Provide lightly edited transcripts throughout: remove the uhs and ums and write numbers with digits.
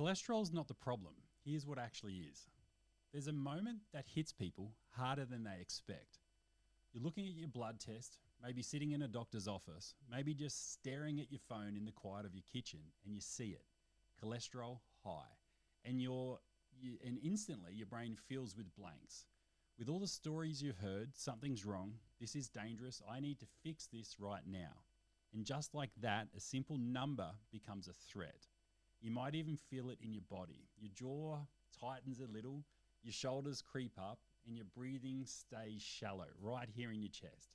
Cholesterol's not the problem. Here's what actually is. There's a moment that hits people harder than they expect. You're looking at your blood test, maybe sitting in a doctor's office, maybe just staring at your phone in the quiet of your kitchen, and you see it. Cholesterol high. And instantly your brain fills with blanks. With all the stories you've heard, something's wrong, this is dangerous, I need to fix this right now. And just like that, a simple number becomes a threat. You might even feel it in your body. Your jaw tightens a little, your shoulders creep up, and your breathing stays shallow, right here in your chest.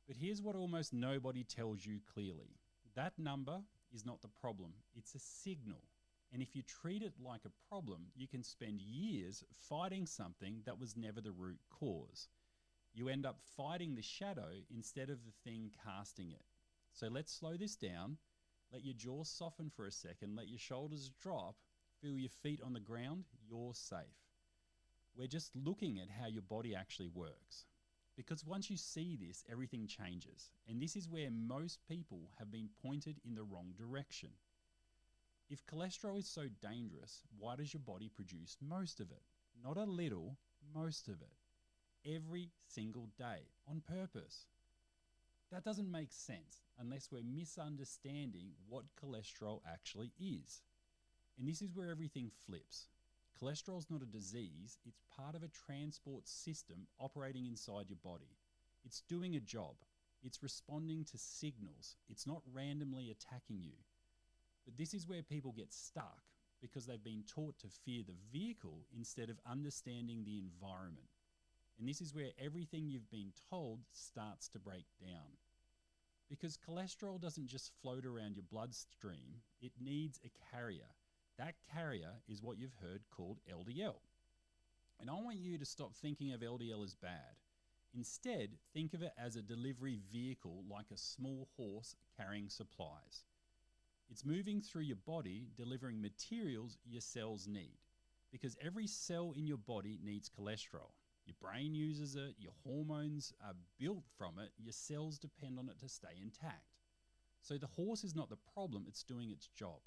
But here's what almost nobody tells you clearly. That number is not the problem, it's a signal. And if you treat it like a problem, you can spend years fighting something that was never the root cause. You end up fighting the shadow instead of the thing casting it. So let's slow this down. Let your jaw soften for a second. Let your shoulders drop. Feel your feet on the ground. You're safe. We're just looking at how your body actually works. Because once you see this, everything changes. And this is where most people have been pointed in the wrong direction. If cholesterol is so dangerous, why does your body produce most of it? Not a little, most of it. Every single day, on purpose. That doesn't make sense unless we're misunderstanding what cholesterol actually is. And this is where everything flips. Cholesterol is not a disease, it's part of a transport system operating inside your body. It's doing a job. It's responding to signals. It's not randomly attacking you. But this is where people get stuck because they've been taught to fear the vehicle instead of understanding the environment. And this is where everything you've been told starts to break down. Because cholesterol doesn't just float around your bloodstream, it needs a carrier. That carrier is what you've heard called LDL. And I want you to stop thinking of LDL as bad. Instead, think of it as a delivery vehicle like a small horse carrying supplies. It's moving through your body, delivering materials your cells need. Because every cell in your body needs cholesterol. Your brain uses it, your hormones are built from it, your cells depend on it to stay intact. So the horse is not the problem, it's doing its job.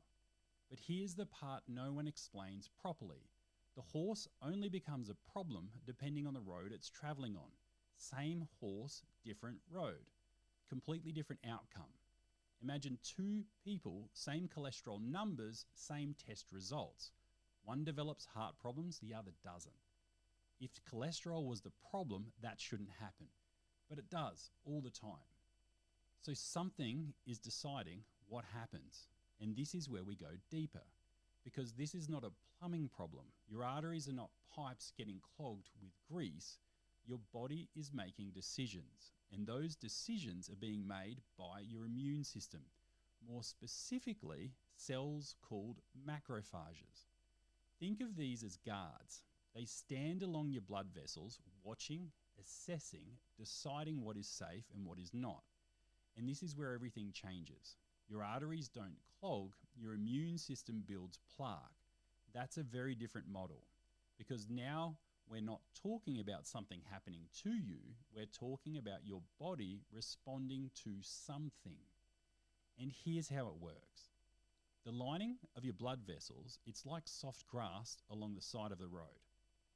But here's the part no one explains properly. The horse only becomes a problem depending on the road it's traveling on. Same horse, different road. Completely different outcome. Imagine two people, same cholesterol numbers, same test results. One develops heart problems, the other doesn't. If cholesterol was the problem, that shouldn't happen. But it does, all the time. So something is deciding what happens. And this is where we go deeper. Because this is not a plumbing problem. Your arteries are not pipes getting clogged with grease. Your body is making decisions. And those decisions are being made by your immune system. More specifically, cells called macrophages. Think of these as guards. They stand along your blood vessels, watching, assessing, deciding what is safe and what is not. And this is where everything changes. Your arteries don't clog, your immune system builds plaque. That's a very different model. Because now we're not talking about something happening to you, we're talking about your body responding to something. And here's how it works. The lining of your blood vessels, it's like soft grass along the side of the road.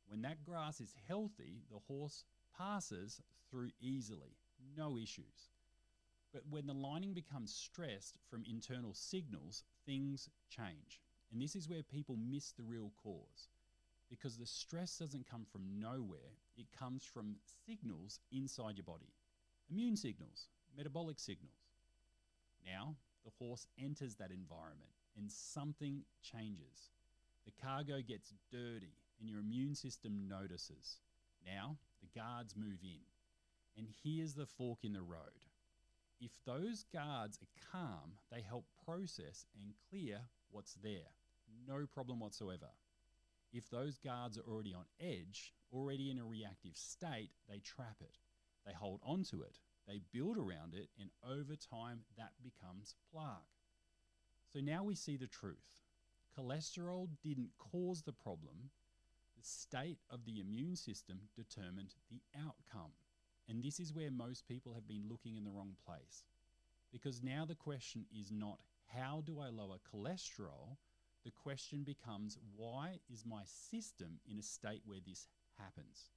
When that grass is healthy, the horse passes through easily, no issues. But when the lining becomes stressed from internal signals, things change. And this is where people miss the real cause. Because the stress doesn't come from nowhere, it comes from signals inside your body. Immune signals, metabolic signals. Now, the horse enters that environment and something changes. The cargo gets dirty and your immune system notices. Now, the guards move in. And here's the fork in the road. If those guards are calm, they help process and clear what's there. No problem whatsoever. If those guards are already on edge, already in a reactive state, they trap it. They hold on to it. They build around it, and over time, that becomes plaque. So now we see the truth. Cholesterol didn't cause the problem. The state of the immune system determined the outcome. And this is where most people have been looking in the wrong place. Because now the question is not, how do I lower cholesterol? the question becomes, why is my system in a state where this happens?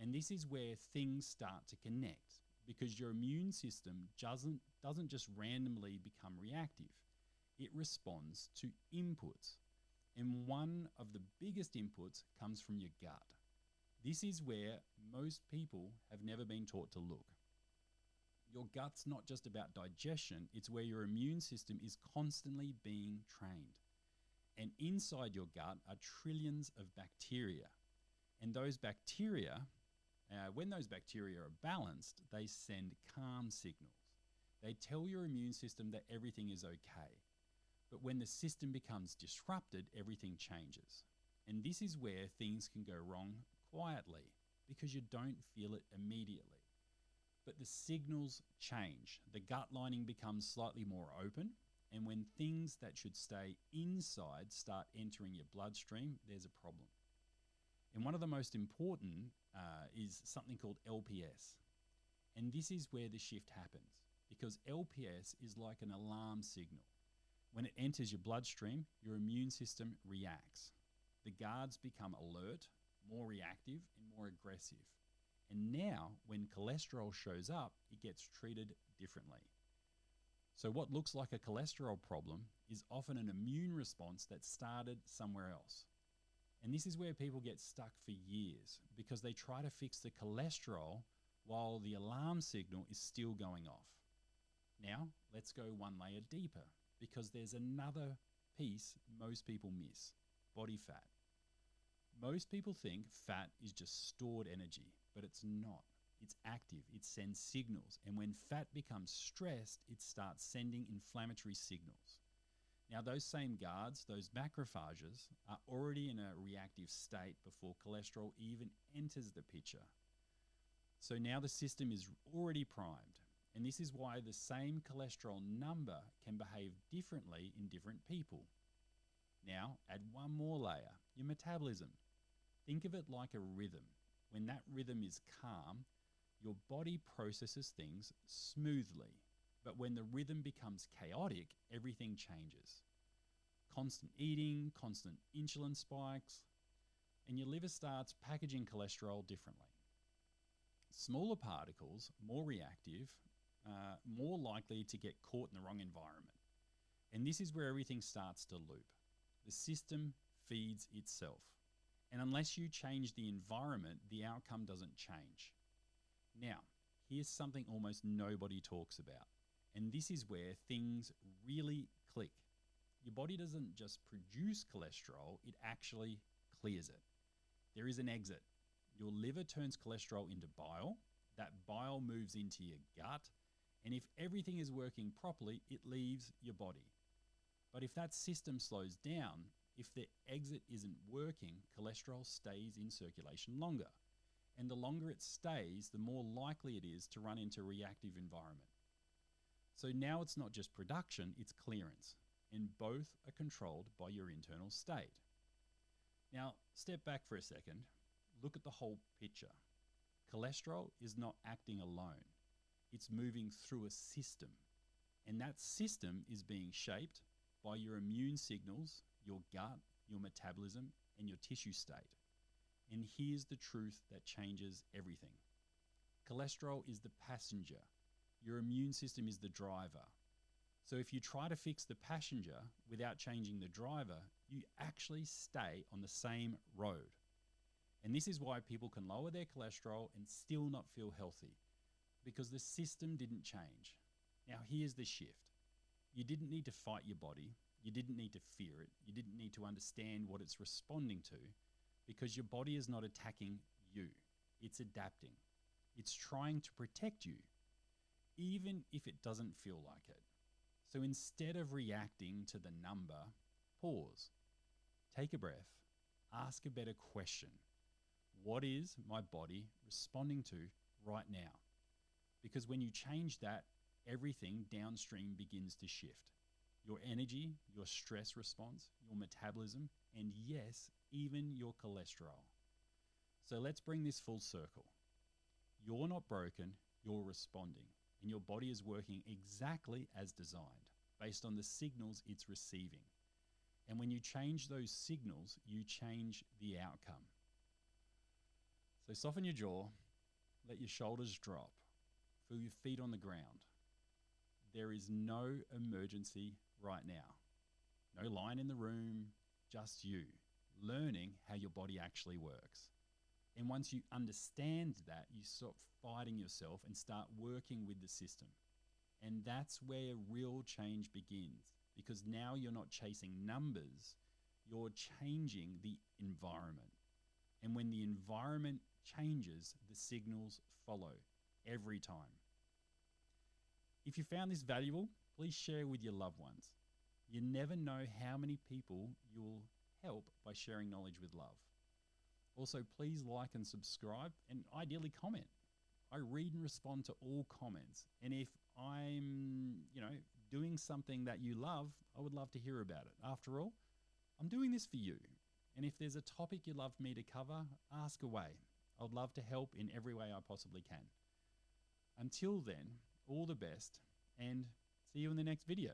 And this is where things start to connect, because your immune system doesn't just randomly become reactive. It responds to inputs. And one of the biggest inputs comes from your gut. This is where most people have never been taught to look. Your gut's not just about digestion, it's where your immune system is constantly being trained. And inside your gut are trillions of bacteria. And those bacteria, when those bacteria are balanced, they send calm signals. They tell your immune system that everything is okay. But when the system becomes disrupted, everything changes. And this is where things can go wrong quietly, because you don't feel it immediately. But the signals change. The gut lining becomes slightly more open. And when things that should stay inside start entering your bloodstream, there's a problem. And one of the most important is something called LPS. And this is where the shift happens, because LPS is like an alarm signal. When it enters your bloodstream, your immune system reacts. The guards become alert, more reactive, and more aggressive. And now, when cholesterol shows up, it gets treated differently. So what looks like a cholesterol problem is often an immune response that started somewhere else. And this is where people get stuck for years, because they try to fix the cholesterol while the alarm signal is still going off. Now, let's go one layer deeper, because there's another piece most people miss: body fat. Most people think fat is just stored energy, but it's not. It's active, it sends signals, and when fat becomes stressed, it starts sending inflammatory signals. Now, those same guards, those macrophages, are already in a reactive state before cholesterol even enters the picture. So now the system is already primed, and this is why the same cholesterol number can behave differently in different people. Now, add one more layer: your metabolism. Think of it like a rhythm. When that rhythm is calm, your body processes things smoothly. But when the rhythm becomes chaotic, everything changes. Constant eating, constant insulin spikes, and your liver starts packaging cholesterol differently. Smaller particles, more reactive, more likely to get caught in the wrong environment. And this is where everything starts to loop. The system feeds itself. And unless you change the environment, the outcome doesn't change. Now, here's something almost nobody talks about. And this is where things really click. Your body doesn't just produce cholesterol, it actually clears it. There is an exit. Your liver turns cholesterol into bile. That bile moves into your gut. And if everything is working properly, it leaves your body. But if that system slows down, if the exit isn't working, cholesterol stays in circulation longer. And the longer it stays, the more likely it is to run into a reactive environment. So now it's not just production, it's clearance. And both are controlled by your internal state. Now, step back for a second. Look at the whole picture. Cholesterol is not acting alone. It's moving through a system. And that system is being shaped by your immune signals, your gut, your metabolism, and your tissue state. And here's the truth that changes everything. Cholesterol is the passenger. Your immune system is the driver. So if you try to fix the passenger without changing the driver, you actually stay on the same road. And this is why people can lower their cholesterol and still not feel healthy, because the system didn't change. Now here's the shift. You didn't need to fight your body. You didn't need to fear it. You didn't need to understand what it's responding to, because your body is not attacking you. It's adapting. It's trying to protect you, even if it doesn't feel like it. So instead of reacting to the number, pause, take a breath, ask a better question. What is my body responding to right now? Because when you change that, everything downstream begins to shift. Your energy, your stress response, your metabolism, and yes, even your cholesterol. So let's bring this full circle. You're not broken, you're responding, and your body is working exactly as designed, based on the signals it's receiving. And when you change those signals, you change the outcome. So soften your jaw, let your shoulders drop, feel your feet on the ground. There is no emergency right now. No line in the room, just you, learning how your body actually works. And once you understand that, you stop fighting yourself and start working with the system. And that's where real change begins, because now you're not chasing numbers, you're changing the environment. And when the environment changes, the signals follow every time. If you found this valuable, please share with your loved ones. You never know how many people you'll help by sharing knowledge with love. Also, please like and subscribe, and ideally comment. I read and respond to all comments. And if I'm, doing something that you love, I would love to hear about it. After all, I'm doing this for you. And if there's a topic you'd love me to cover, ask away. I'd love to help in every way I possibly can. Until then, all the best, and see you in the next video.